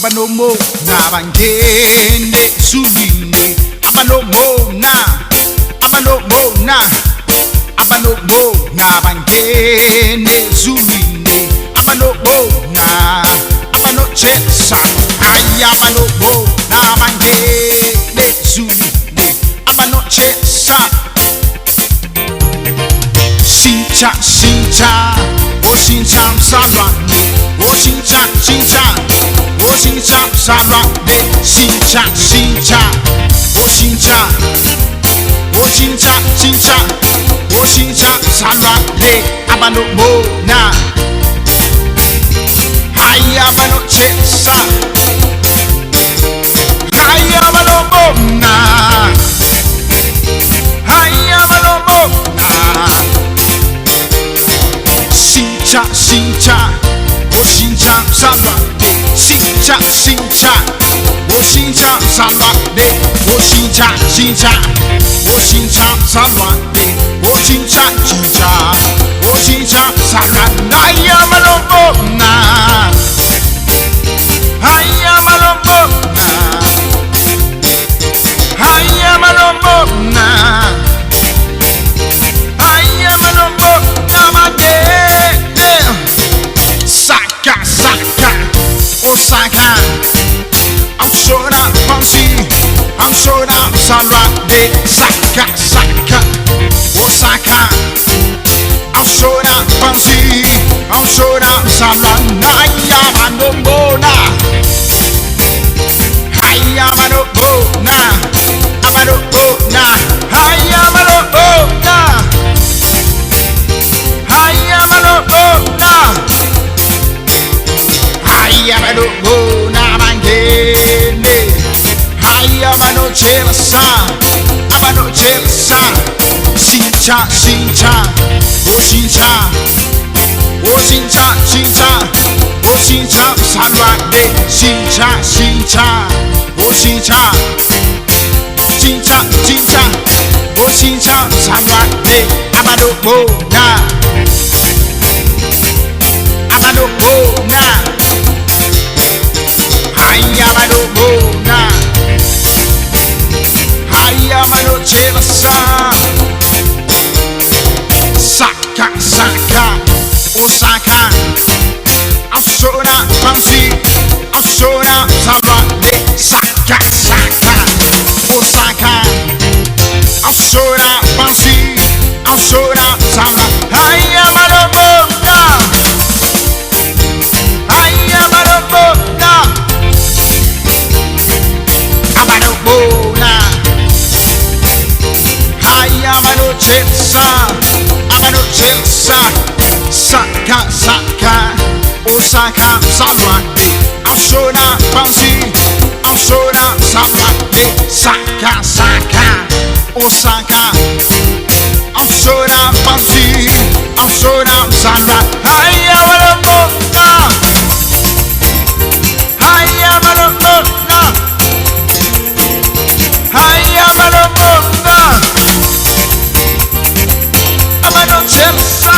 abanomo nabangene zulwini abanomo nabangene zulwini abanomo abanochesa ayabanomo nabangene zulwini abanochesa 신차 오신참 살라네 오신참 살라네 신차 오신참 살라네 아바노모나 하이아바노체사 하이아바노모나 신차 오신참 살라네 신차 오신참 살라네 오신참 살라네 오신참 살라네 하이아마로모나 Osaka, I'm short up fancy, I'm short up salade, Saka, Osaka, I'm short up fancy, I'm short up salade, Ayabanomona, Ayabanomona, Abanomona, Ayabanomona, Ayabanomona. Ayabano nabangene Ayabanochesa Abanochesa Sincha Oshincha salwade Sincha Oshincha Oshincha salwade Abanomona Hayamanochesa Saka Osaka I'm showing up fancy I'm showing up salade Saka Osaka I'm showing up fancy I'm showing up salade Hayamanobona Abanochesa Saka Osaka salwade I'm showing up fancy I'm showing up salwade Saka Osaka I'm showing up fancy I'm showing up salwade Hayamanobona Abanochesa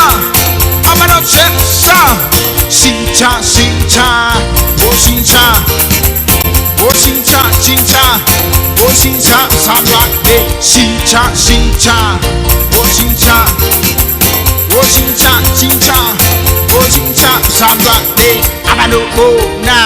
Sincha Oshincha salwade Sincha Oshincha salwade Abanomona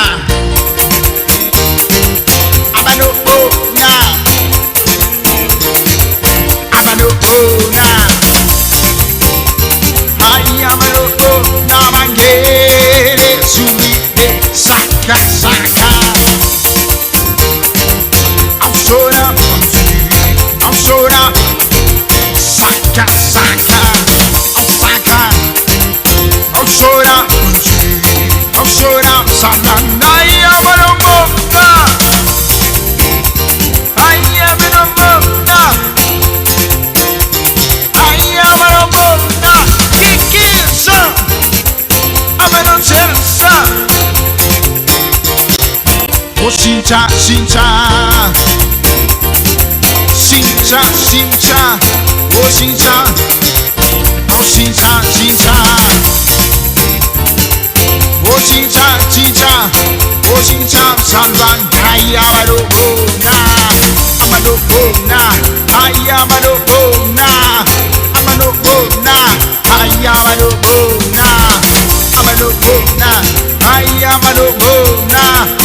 Hayamanomo nabangene zulwini Saka I'm showing up Saka I'm showing up Salana Ayabanomona Kikisa Abanochesa Oshincha Oshincha 진짜 오신참 삼상 다이아마도 보나 아마도 보나 다이아마도 보나 아마도 보나 다이아마도 보나 아마도 보나 다이아마도 보나